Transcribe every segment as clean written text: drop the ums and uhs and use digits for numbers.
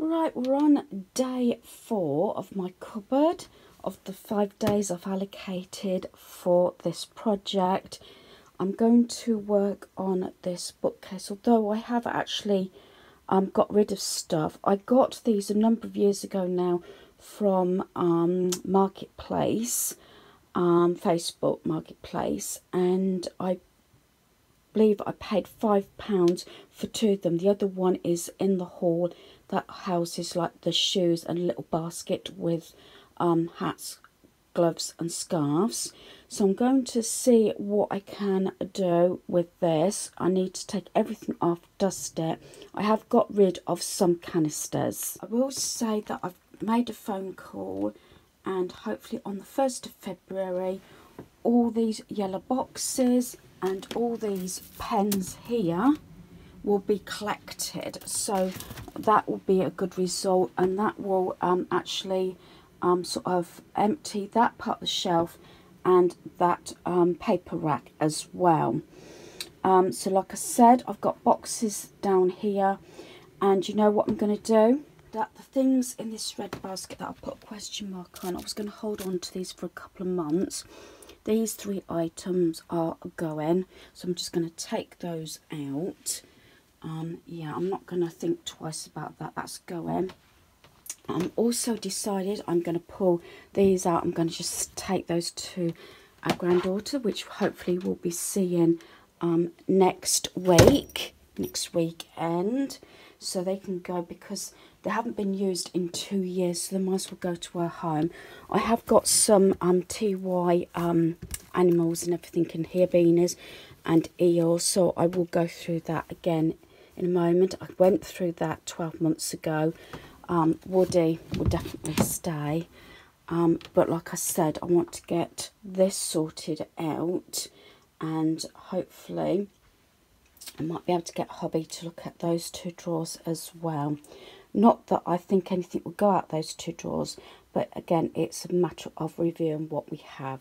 Right, we're on day 4 of my cupboard of the 5 days I've allocated for this project. I'm going to work on this bookcase, although I have actually got rid of stuff. I got these a number of years ago now from Marketplace, Facebook Marketplace, and I believe I paid £5 for 2 of them. The other one is in the hall that houses like the shoes and a little basket with hats, gloves and scarves. So I'm going to see what I can do with this. I need to take everything off, dust it. I have got rid of some canisters. I will say that I've made a phone call, and hopefully on the 1st of February all these yellow boxes and all these pens here will be collected, so that will be a good result, and that will actually sort of empty that part of the shelf and that paper rack as well. So like I said, I've got boxes down here, and you know what I'm going to do? That the things in this red basket that I put a question mark on, I was going to hold on to these for a couple of months. These 3 items are going, so I'm just going to take those out. Yeah, I'm not going to think twice about that. That's going. I'm also decided I'm going to pull these out. I'm going to just take those to our granddaughter, which hopefully we'll be seeing next weekend, so they can go, because they haven't been used in 2 years, so they might as well go to her home. I have got some TY animals and everything in here, beanies and eels, so I will go through that again in a moment. I went through that 12 months ago. Woody will definitely stay, but like I said, I want to get this sorted out, and hopefully I might be able to get Hobby to look at those 2 drawers as well. Not that I think anything will go out those 2 drawers, but again, it's a matter of reviewing what we have.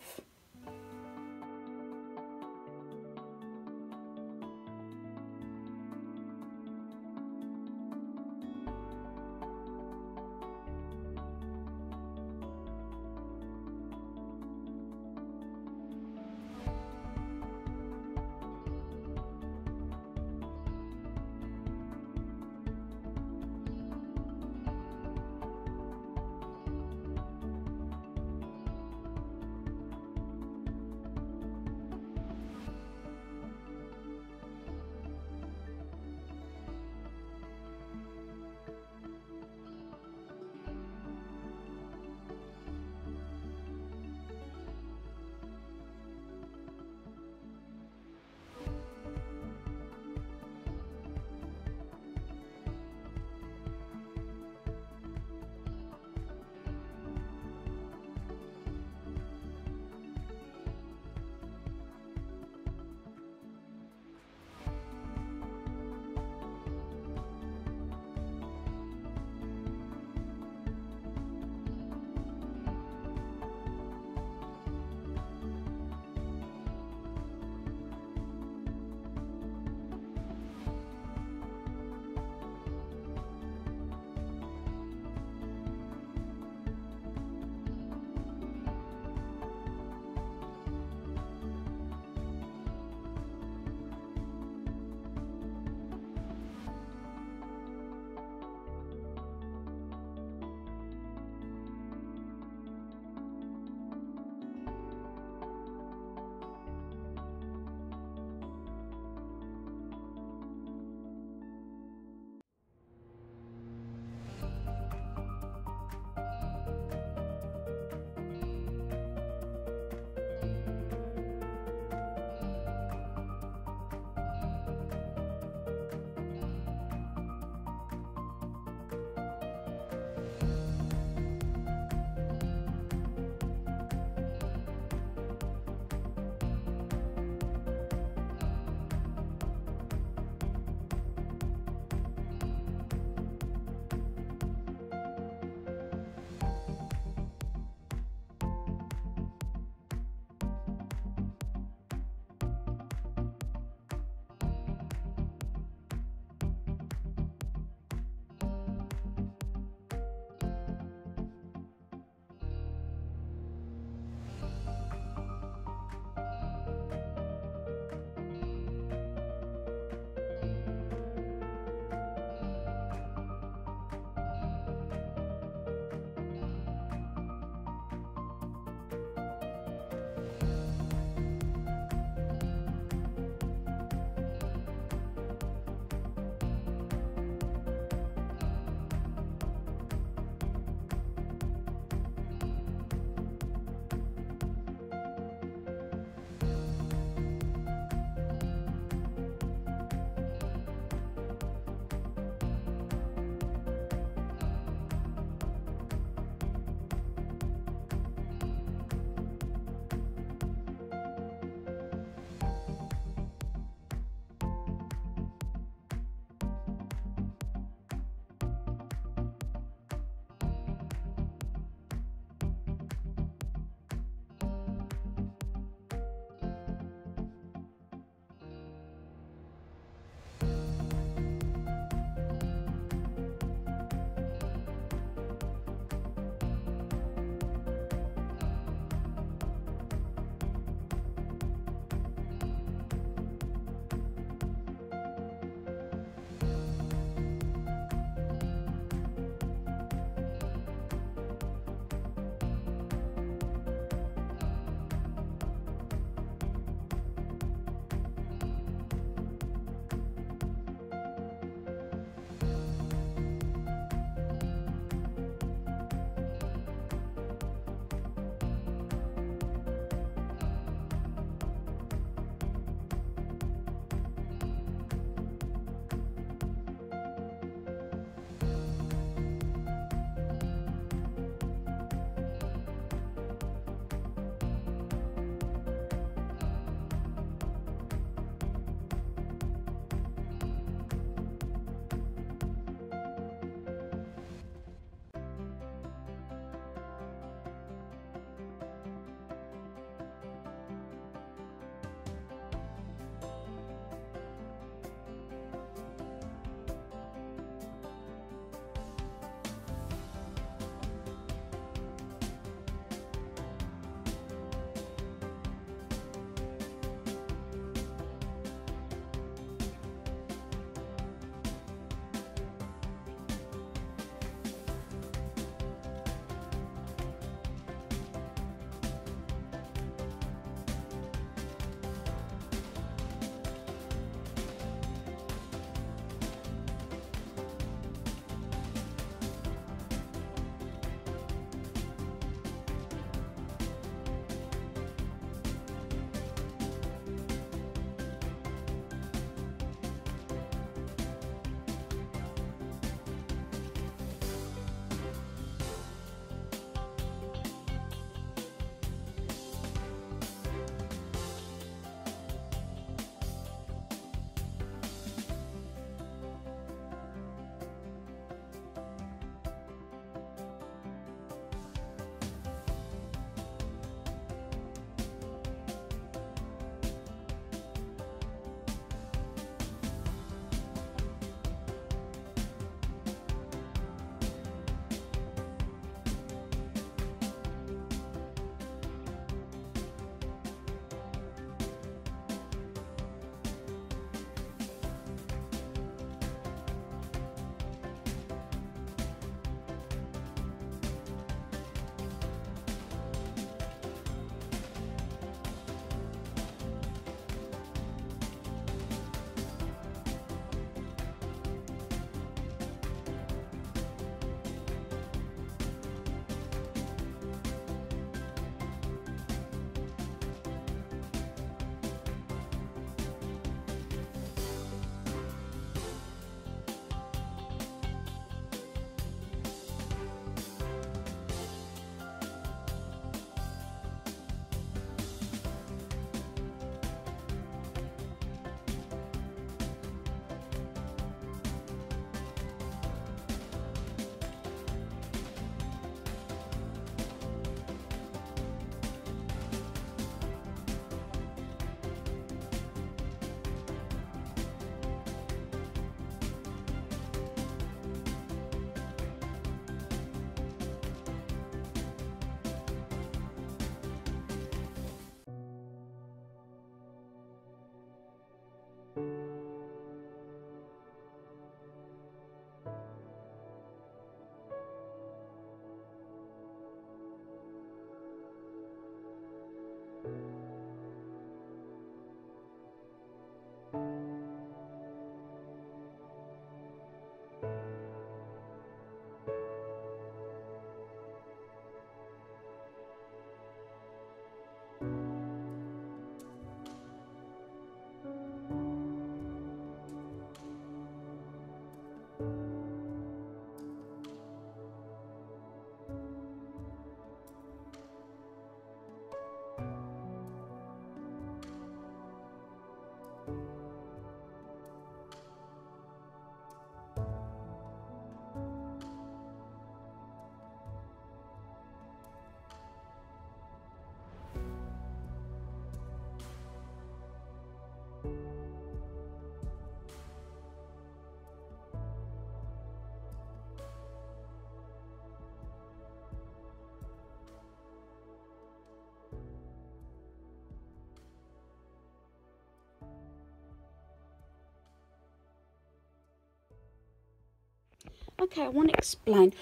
Okay, I want to explain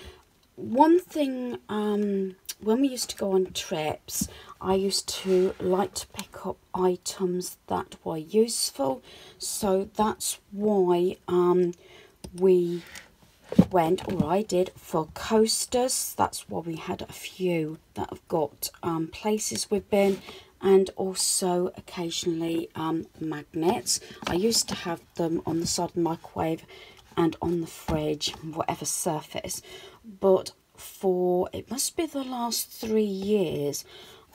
one thing. When we used to go on trips, I used to like to pick up items that were useful, so that's why we went, or I did, for coasters. That's why we had a few that have got places we've been, and also occasionally magnets. I used to have them on the side of the microwave and on the fridge, whatever surface, but for, it must be the last 3 years,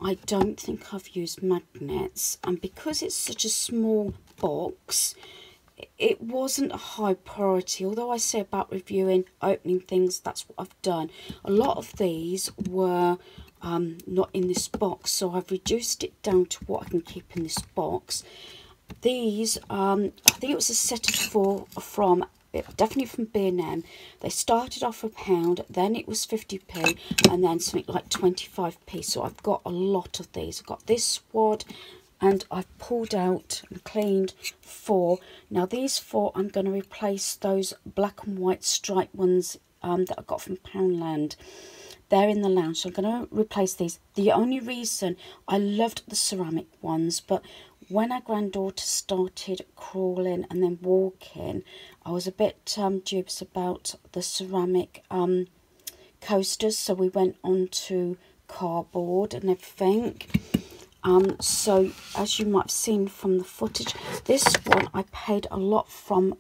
I don't think I've used magnets, and because it's such a small box, it wasn't a high priority. Although I say about reviewing, opening things, that's what I've done. A lot of these were not in this box, so I've reduced it down to what I can keep in this box. These, I think it was a set of 4 from, definitely from B&M. They started off £1, then it was 50p, and then something like 25p. So I've got a lot of these. I've got this squad, and I've pulled out and cleaned 4. Now these 4, I'm going to replace those black and white striped ones that I got from Poundland. They're in the lounge, so I'm going to replace these. The only reason, I loved the ceramic ones, but when our granddaughter started crawling and then walking, I was a bit dubious about the ceramic coasters, so we went on to cardboard and everything. So as you might have seen from the footage, this one I paid a lot from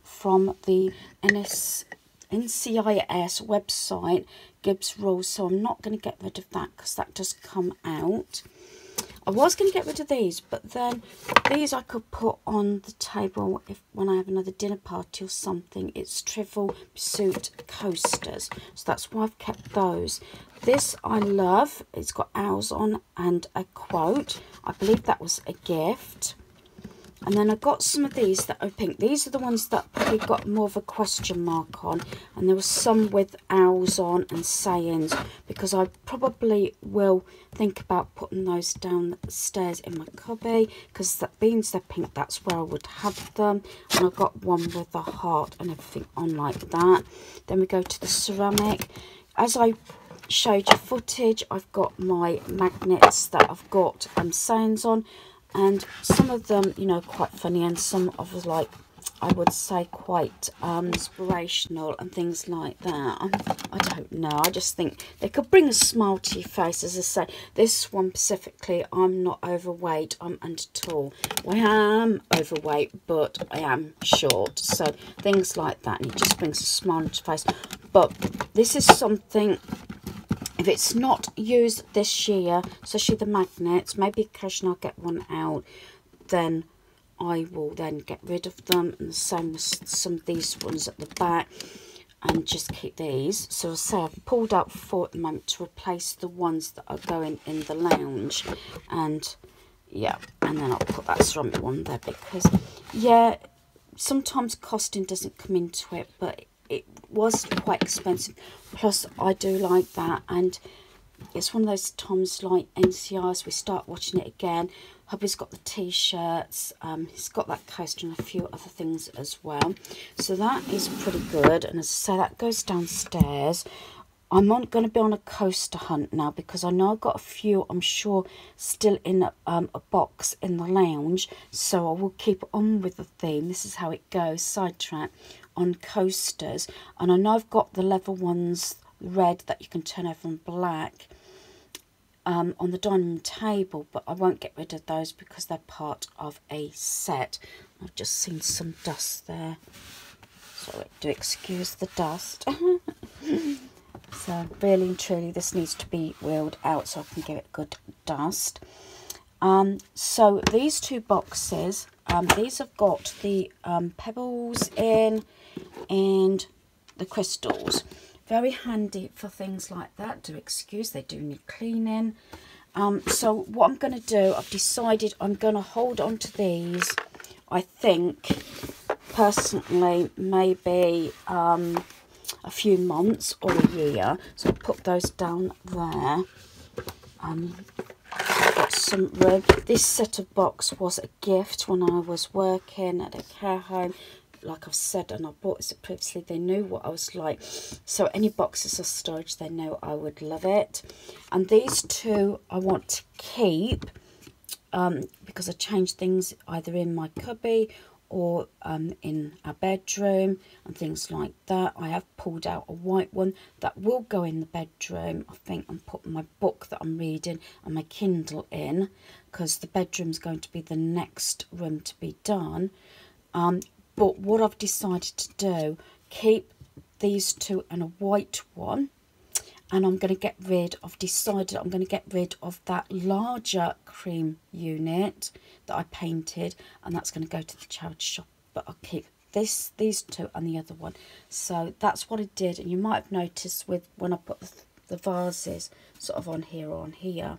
the NCIS website, Gibbs Rules, so I'm not going to get rid of that because that does come out. I was going to get rid of these, but then these I could put on the table if when I have another dinner party or something. It's Trivial Pursuit coasters, so that's why I've kept those. This I love. It's got owls on and a quote. I believe that was a gift. And then I got some of these that are pink. These are the ones that probably got more of a question mark on. And there was some with owls on and sayings, because I probably will think about putting those downstairs in my cubby, because that beans they're pink, that's where I would have them. And I got one with a heart and everything on like that. Then we go to the ceramic. As I showed you footage, I've got my magnets that I've got sayings on. And some of them, you know, quite funny, and some of us, like, I would say quite inspirational and things like that. I don't know, I just think they could bring a smile to your face. As I say, this one specifically, I'm not overweight, I'm under tall. Well, I am overweight, but I am short, so things like that, and it just brings a smile on your face. But this is something, if it's not used this year, especially the magnets, maybe occasionally I'll get one out, then I will then get rid of them. And the same with some of these ones at the back, and just keep these. So I say I've pulled out 4 at the moment to replace the ones that are going in the lounge. And yeah, and then I'll put that ceramic one there, because yeah, sometimes costing doesn't come into it, but it was quite expensive. Plus I do like that, and it's one of those times like NCIS, we start watching it again. Hubby's got the t-shirts, he's got that coaster and a few other things as well, so that is pretty good. And as I say, that goes downstairs. I'm going to be on a coaster hunt now, because I know I've got a few, I'm sure, still in a box in the lounge, so I will keep on with the theme. This is how it goes, sidetrack on coasters. And I know I've got the leather ones, red, that you can turn over, and black on the dining room table, but I won't get rid of those because they're part of a set. I've just seen some dust there, so do excuse the dust. So really and truly, this needs to be wheeled out so I can give it good dust. So these 2 boxes, these have got the pebbles in and the crystals. Very handy for things like that. Do excuse, they do need cleaning. So what I'm going to do, I've decided I'm going to hold on to these, I think, personally, maybe a few months or a year. So I'll put those down there. Got some room. This set of box was a gift when I was working at a care home. like I've said, and I bought this previously, they knew what I was like. So any boxes of storage, they know I would love it. And these two I want to keep because I changed things either in my cubby or in our bedroom and things like that. I have pulled out a white one that will go in the bedroom. I think I'm putting my book that I'm reading and my Kindle in, because the bedroom's going to be the next room to be done. But what I've decided to do, keep these two and a white one, and I'm going to get rid, I've decided I'm going to get rid of that larger cream unit that I painted, and that's going to go to the charity shop. But I'll keep these two and the other one. So that's what I did, and you might have noticed with when I put the vases sort of on here or on here,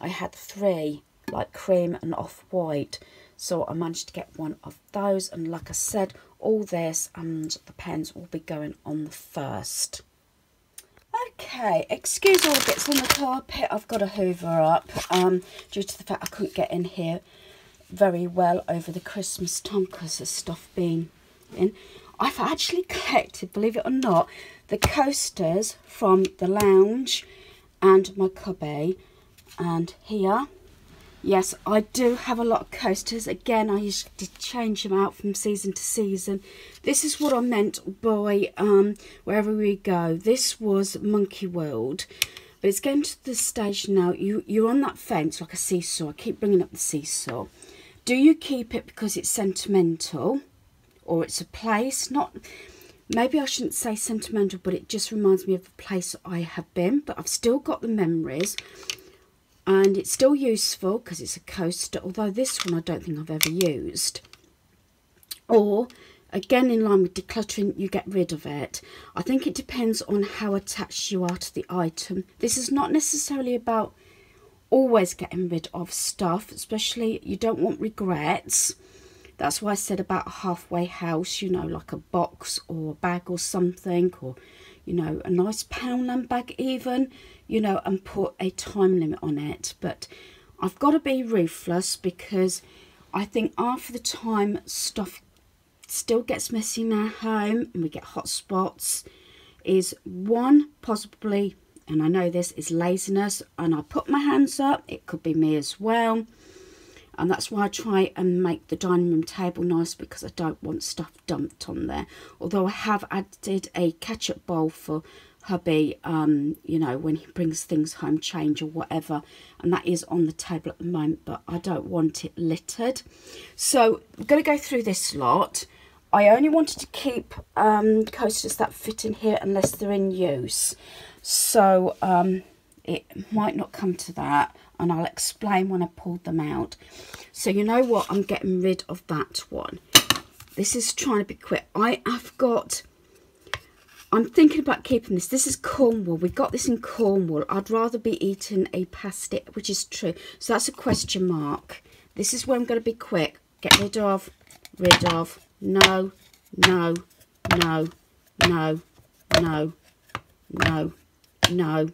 I had 3 like cream and off-white. So I managed to get one of those, and like I said, all this and the pens will be going on the 1st. Okay, excuse all the bits on the carpet. I've got to hoover up due to the fact I couldn't get in here very well over the Christmas time because of stuff being in. I've actually collected, believe it or not, the coasters from the lounge and my cubby. And here, yes, I do have a lot of coasters. Again, I used to change them out from season to season. This is what I meant by wherever we go. This was Monkey World. But it's getting to the stage now, you're on that fence like a seesaw. I keep bringing up the seesaw. Do you keep it because it's sentimental, or it's a place? Not, maybe I shouldn't say sentimental, but it just reminds me of a place I have been. But I've still got the memories. And it's still useful because it's a coaster, although this one I don't think I've ever used. Or, again, in line with decluttering, you get rid of it. I think it depends on how attached you are to the item. This is not necessarily about always getting rid of stuff, especially you don't want regrets. That's why I said about a halfway house, you know, like a box or a bag or something, or, you know, a nice Poundland bag even, you know, and put a time limit on it. But I've got to be ruthless, because I think after the time stuff still gets messy in our home and we get hot spots, is one, possibly, and I know this, is laziness. And I put my hands up, it could be me as well. And that's why I try and make the dining room table nice, because I don't want stuff dumped on there. Although I have added a ketchup bowl for hubby, you know, when he brings things home, change or whatever. And that is on the table at the moment, but I don't want it littered. So I'm going to go through this lot. I only wanted to keep coasters that fit in here unless they're in use. So it might not come to that, and I'll explain when I pulled them out. So you know what, I'm getting rid of that one. This is trying to be quick. I'm thinking about keeping this. This is Cornwall. We got this in Cornwall. I'd rather be eating a pasty, which is true. So that's a question mark. This is where I'm going to be quick. Get rid of, no, no, no, no, no, no, no.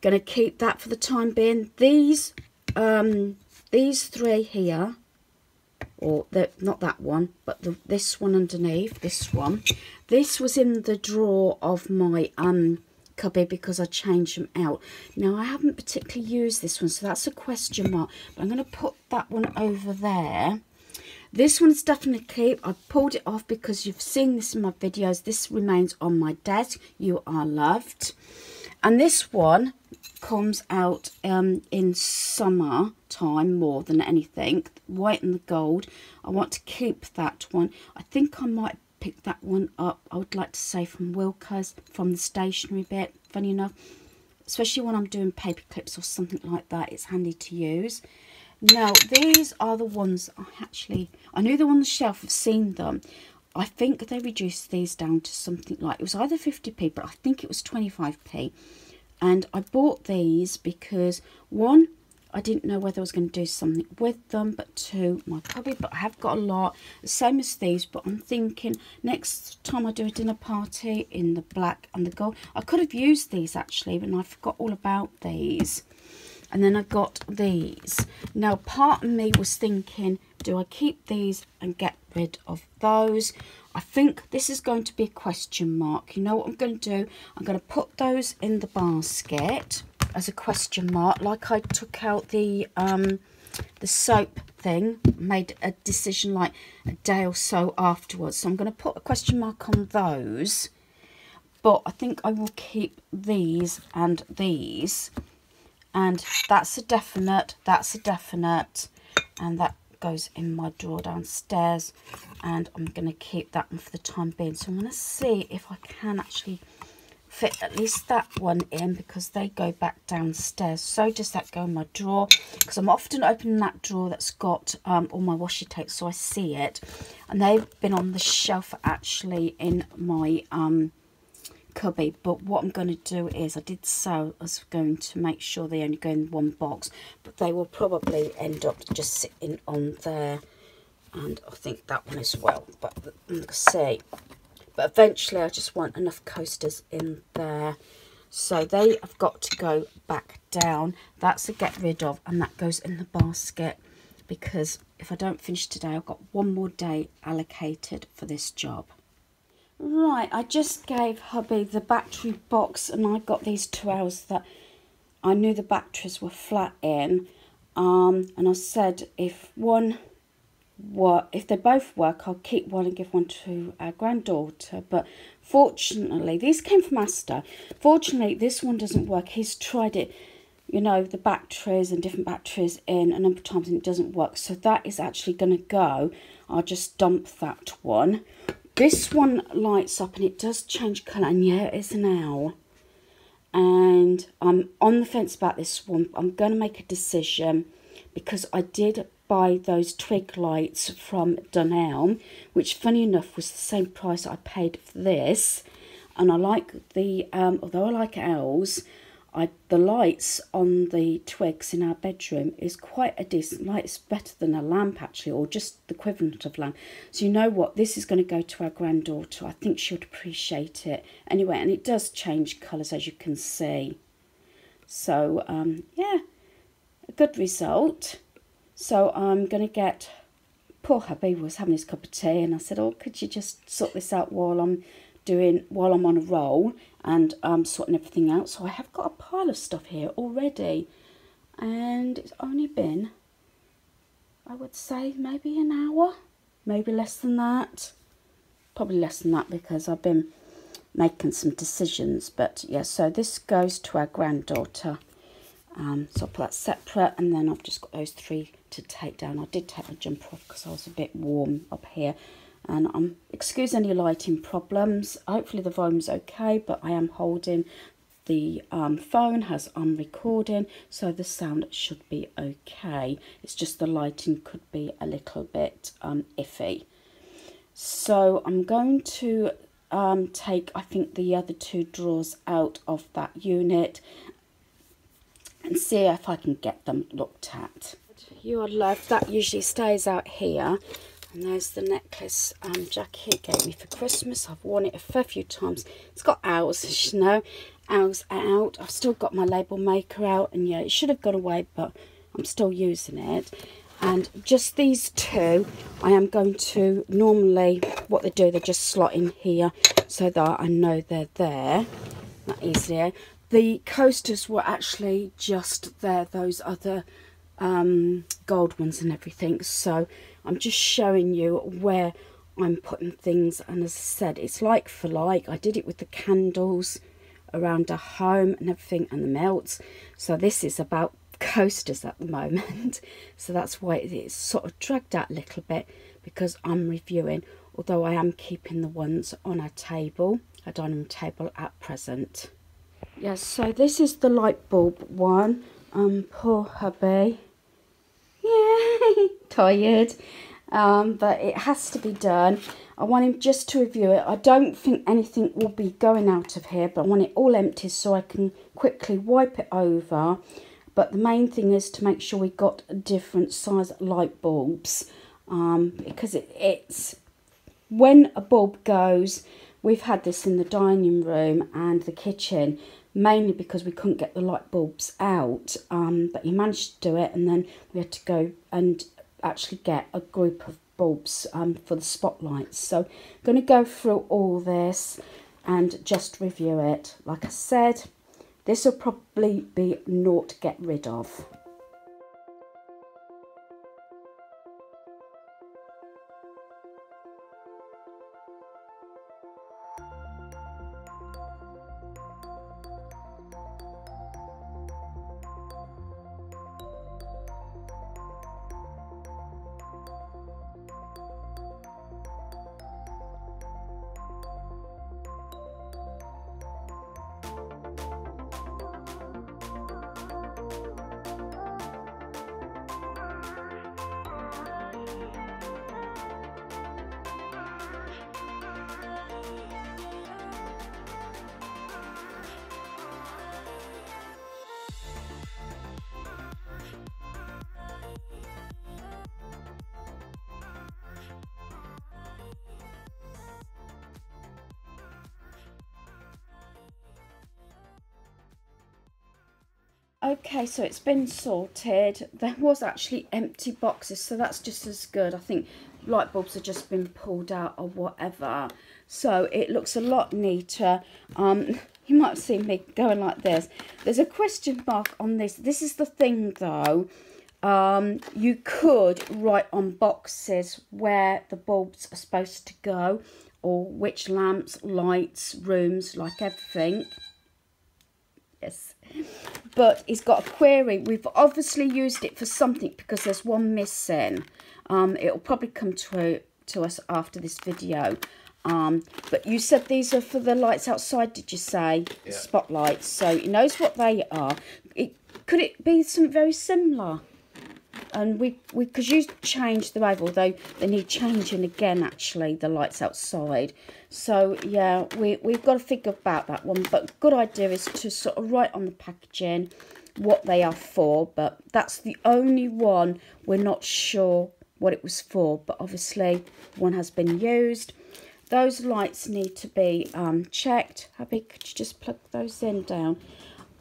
Going to keep that for the time being. These 3 here, or not that one, but this one underneath, this one. This was in the drawer of my cubby because I changed them out. Now, I haven't particularly used this one, so that's a question mark. But I'm going to put that one over there. This one's definitely keep. I pulled it off because you've seen this in my videos. This remains on my desk. You are loved. And this one comes out in summer time more than anything. White and the gold. I want to keep that one. I think I might pick that one up. I would like to say from Wilko's, from the stationery bit. Funny enough, especially when I'm doing paper clips or something like that, it's handy to use. Now, these are the ones I knew they were on the shelf, I've seen them. I think they reduced these down to something like, it was either 50p, but I think it was 25p. And I bought these because, one, I didn't know whether I was going to do something with them, but 2, my cubby, but I have got a lot, the same as these, but I'm thinking next time I do a dinner party in the black and the gold, I could have used these actually, but I forgot all about these. And then I got these. Now, part of me was thinking, do, I keep these and get rid of those. I think this is going to be a question mark. You know what I'm going to do? I'm going to put those in the basket as a question mark, like I took out the soap thing, made a decision like a day or so afterwards. So I'm going to put a question mark on those, but I think I will keep these, and that's a definite, and that goes in my drawer downstairs, and I'm going to keep that one for the time being. So I'm going to see if I can actually fit at least that one in, because they go back downstairs. So does that go in my drawer, because I'm often opening that drawer that's got all my washi tape, so I see it, and they've been on the shelf actually in my cubby. But what I'm going to do is, I did say I was going to make sure they only go in one box, but they will probably end up just sitting on there, and I think that one as well, but let's see. But eventually I just want enough coasters in there, so they have got to go back down. That's a get rid of, and that goes in the basket, because if I don't finish today, I've got one more day allocated for this job. Right, I just gave hubby the battery box, and I got these 2 hours that I knew the batteries were flat in, and I said if they both work, I'll keep one and give one to our granddaughter. But fortunately, these came from Asta. Fortunately, this one doesn't work. He's tried it, you know, the batteries and different batteries in a number of times, and it doesn't work. So that is actually going to go. I'll just dump that one. This one lights up and it does change colour, and yeah, it's an owl. And I'm on the fence about this one. I'm going to make a decision, because I did buy those twig lights from Dunelm, which funny enough was the same price I paid for this. And I like the although I like owls, the lights on the twigs in our bedroom is quite a decent light. It's better than a lamp actually, or just the equivalent of lamp. So you know what, this is going to go to our granddaughter. I think she would appreciate it anyway, and it does change colours, as you can see. So yeah, a good result. So I'm going to get, poor hubby was having his cup of tea, and I said, oh, could you just sort this out while I'm on a roll and sorting everything out. So I have got a pile of stuff here already, and it's only been, I would say, maybe an hour, maybe less than that, probably less than that, because I've been making some decisions. But yeah, so this goes to our granddaughter. So I'll put that separate, and then I've just got those 3 to take down. I did take my jumper off because I was a bit warm up here, and excuse any lighting problems. Hopefully the volume's okay, but I am holding the phone as I'm recording, so the sound should be okay. It's just the lighting could be a little bit iffy. So I'm going to take, I think, the other 2 drawers out of that unit and see if I can get them looked at. You are loved. That usually stays out here. And there's the necklace Jackie gave me for Christmas. I've worn it a fair few times. It's got owls, as you know. Owls out. I've still got my label maker out, and yeah, it should have gone away, but I'm still using it. And just these 2, I am going to, normally what they do, they just slot in here so that I know they're there. That easier. The coasters were actually just there, those other gold ones and everything. So I'm just showing you where I'm putting things. And as I said, it's like for like. I did it with the candles around our home and everything, and the melts. So this is about coasters at the moment. So that's why it's sort of dragged out a little bit, because I'm reviewing, although I am keeping the ones on our table, our dining room table at present. Yes, so this is the light bulb one. Poor hubby. Yeah, tired. But it has to be done. I want him just to review it. I don't think anything will be going out of here, but I want it all empty so I can quickly wipe it over. But the main thing is to make sure we got different size light bulbs, because it's when a bulb goes. We've had this in the dining room and the kitchen, mainly because we couldn't get the light bulbs out, but he managed to do it, and then we had to go and actually get a group of bulbs for the spotlights. So I'm going to go through all this and just review it. Like I said, this will probably be naught to get rid of. Okay, so it's been sorted. There was actually empty boxes, so that's just as good. I think light bulbs have just been pulled out or whatever. So it looks a lot neater. You might have seen me going like this. There's a question mark on this. This is the thing though. You could write on boxes where the bulbs are supposed to go, or which lamps, lights, rooms, like everything. Yes, but he's got a query. We've obviously used it for something because there's one missing. It'll probably come to us after this video. But you said these are for the lights outside, did you say? Yeah. Spotlights. So he knows what they are. Could it be something very similar? And because you changed the wave, although they need changing again, actually, the lights outside. So yeah, we've got to figure about that one. But good idea is to sort of write on the packaging what they are for. But that's the only one we're not sure what it was for. But obviously one has been used. Those lights need to be checked. Abby, could you just plug those in down?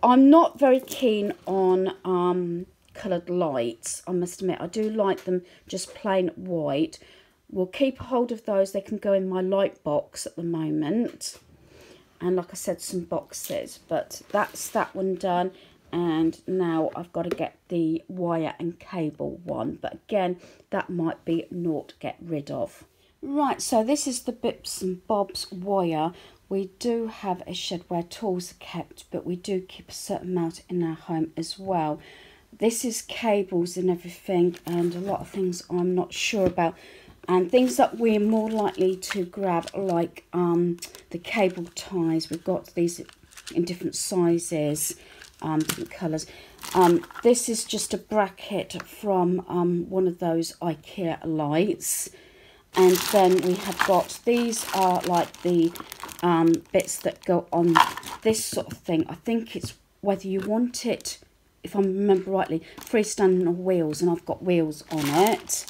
I'm not very keen on coloured lights, I must admit. I do like them just plain white. We'll keep a hold of those. They can go in my light box at the moment, and like I said, some boxes. But that's that one done, and now I've got to get the wire and cable one, but again, that might be naught to get rid of. Right, so this is the bits and bobs wire. We do have a shed where tools are kept, but we do keep a certain amount in our home as well. This is cables and everything, and a lot of things I'm not sure about, and things that we're more likely to grab, like the cable ties. We've got these in different sizes, different colours. This is just a bracket from one of those IKEA lights, and then we have got, these are like the bits that go on this sort of thing. I think it's whether you want it, if I remember rightly, freestanding on wheels, and I've got wheels on it.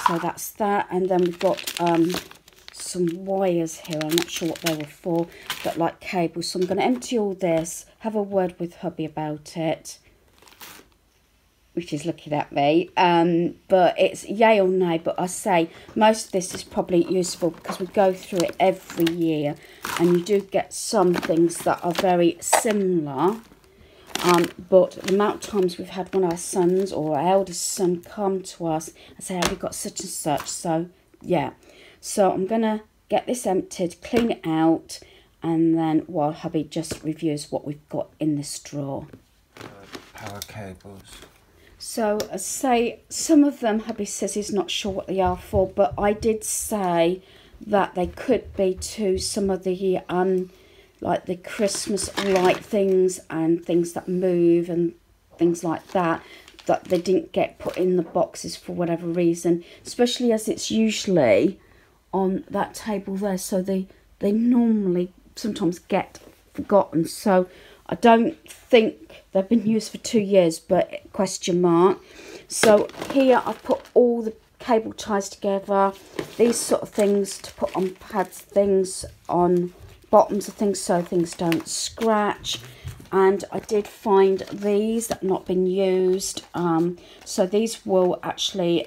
So that's that. And then we've got some wires here. I'm not sure what they were for, but like cables. So I'm going to empty all this, have a word with hubby about it, which is looking at me. But it's yay or nay. But I say most of this is probably useful because we go through it every year, and you do get some things that are very similar. But the amount of times we've had one of our sons or our eldest son come to us and say, have we got such and such? So yeah, so I'm going to get this emptied, clean it out, and then while hubby just reviews what we've got in this drawer. Power cables. So I say some of them hubby says he's not sure what they are for, but I did say that they could be to some of the like the Christmas light things and things that move and things like that, that they didn't get put in the boxes for whatever reason, especially as it's usually on that table there, so they normally sometimes get forgotten. So I don't think they've been used for 2 years, but question mark. So here I've put all the cable ties together, these sort of things to put on pads, things on bottoms of things so things don't scratch, and I did find these that have not been used. So these will actually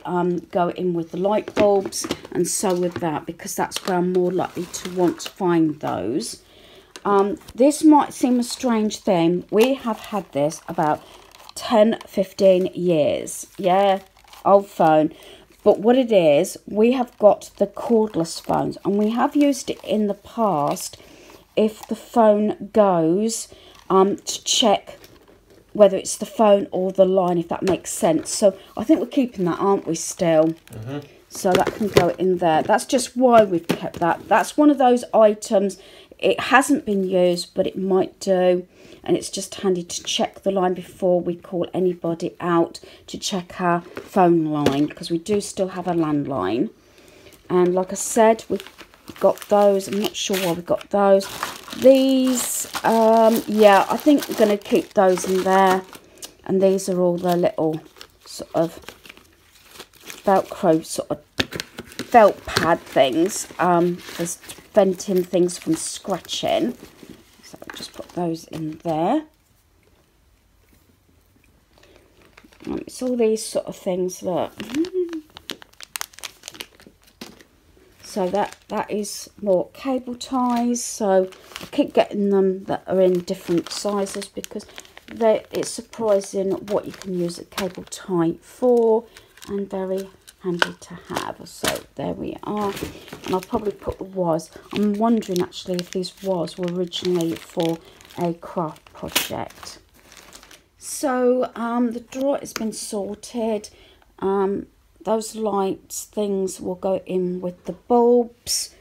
go in with the light bulbs, and so with that, because that's where I'm more likely to want to find those. This might seem a strange thing. We have had this about 10-15 years. Yeah, old phone. But what it is, we have got the cordless phones, and we have used it in the past if the phone goes to check whether it's the phone or the line, if that makes sense. So I think we're keeping that, aren't we, still? So that can go in there. That's just why we've kept that. That's one of those items, it hasn't been used, but it might do. And it's just handy to check the line before we call anybody out to check our phone line, because we do still have a landline. And like I said, we've got those. I'm not sure why we got those. These, yeah, I think we're going to keep those in there. And these are all the little sort of Velcro sort of felt pad things, for preventing things from scratching. So I'll just put those in there. It's all these sort of things, look. So that is more cable ties. So I keep getting them that are in different sizes, because it's surprising what you can use a cable tie for, and very handy to have. So there we are. And I'll probably put the was. I'm wondering actually if these was were originally for a craft project. So the drawer has been sorted. Those lights things will go in with the bulbs.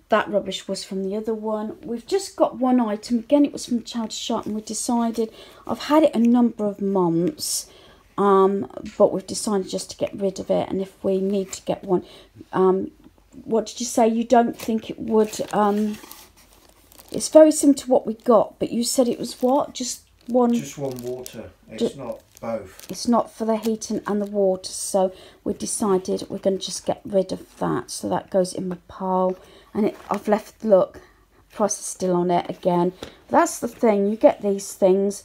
That rubbish was from the other one. We've just got one item. Again, it was from the charity shop, and we decided, I've had it a number of months, but we've decided just to get rid of it. And if we need to get one, what did you say? You don't think it would, it's very similar to what we got, but you said it was what? Just one water. It's not both. It's not for the heating and the water, so we decided we're going to just get rid of that. So that goes in my pile, and I've left, look, price is still on it again. That's the thing, you get these things,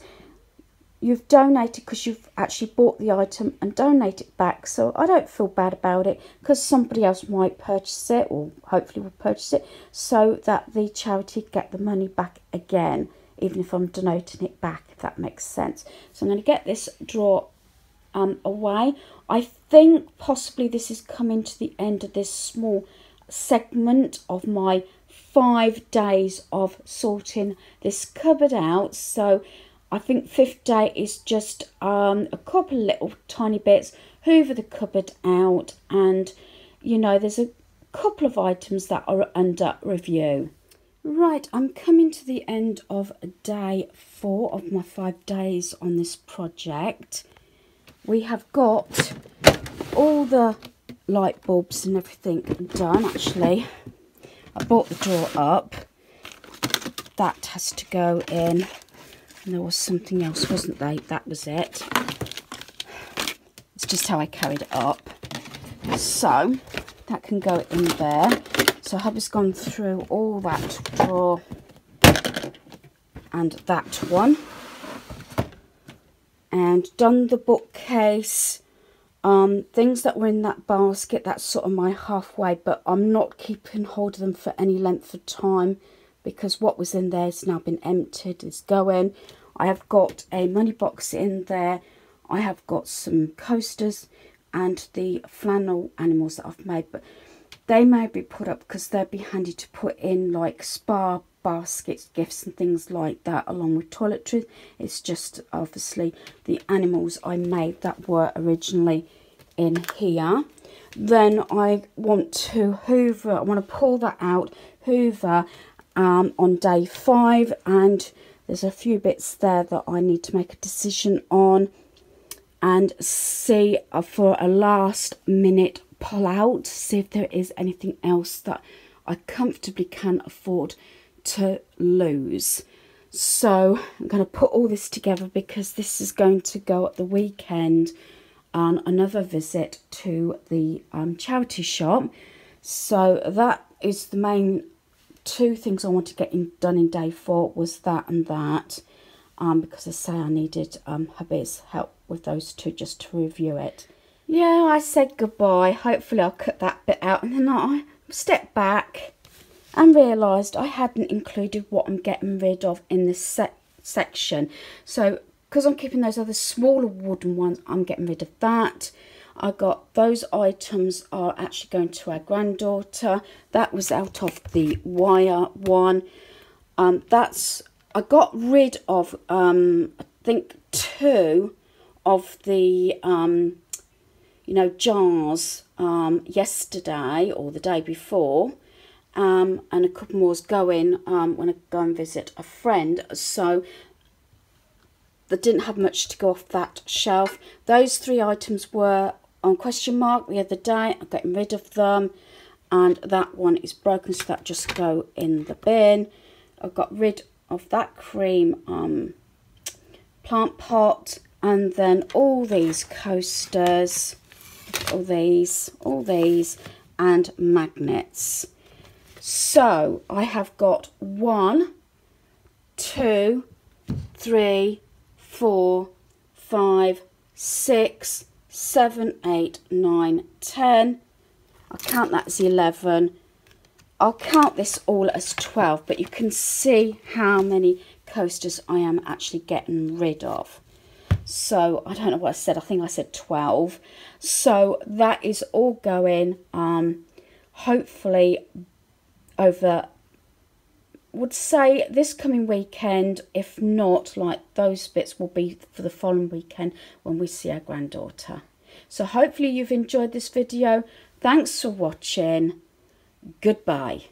you've donated because you've actually bought the item and donate it back. So I don't feel bad about it, because somebody else might purchase it, or hopefully will purchase it, so that the charity get the money back again, even if I'm donating it back, if that makes sense. So I'm going to get this drawer away. I think possibly this is coming to the end of this small segment of my 5 days of sorting this cupboard out. So I think 5th day is just a couple of little tiny bits, hoover the cupboard out, and you know, there's a couple of items that are under review. Right, I'm coming to the end of day 4 of my 5 days on this project. We have got all the light bulbs and everything done. Actually, I brought the drawer up. That has to go in. And there was something else, wasn't there? That was it. It's just how I carried it up. So that can go in there. So hubby's gone through all that drawer and that one, and done the bookcase. Things that were in that basket, that's sort of my halfway, but I'm not keeping hold of them for any length of time, because what was in there has now been emptied, it's going. I have got a money box in there. I have got some coasters and the flannel animals that I've made, but they may be put up because they'd be handy to put in like spa baskets, gifts and things like that, along with toiletries. It's just obviously the animals I made that were originally in here. Then I want to hoover, I want to pull that out, hoover on day 5, and there's a few bits there that I need to make a decision on, and see for a last minute pull out, see if there is anything else that I comfortably can afford to lose. So I'm going to put all this together, because this is going to go at the weekend on another visit to the charity shop. So that is the main 2 things I want to get done in day 4, was that and that. because I say I needed hubby's help with those two just to review it. Yeah, I said goodbye. Hopefully I'll cut that bit out, and then I stepped back and realised I hadn't included what I'm getting rid of in this section. So because I'm keeping those other smaller wooden ones, I'm getting rid of that. I got those items are actually going to our granddaughter. That was out of the wire one. I got rid of I think 2 of the you know, jars yesterday or the day before, and a couple more's going when I go and visit a friend. So I didn't have much to go off that shelf. Those 3 items were on question mark the other day. I'm getting rid of them, and that one is broken, so that just go in the bin. I've got rid of that cream plant pot, and then all these coasters, all these and magnets. So I have got 1, 2, 3, 4, 5, 6, 7, 8, 9, 10. I'll count that as 11. I'll count this all as 12, but you can see how many coasters I am actually getting rid of. So I don't know what I said. I think I said 12. So that is all going hopefully over, would say this coming weekend. If not, like those bits will be for the following weekend when we see our granddaughter. So hopefully you've enjoyed this video. Thanks for watching. Goodbye.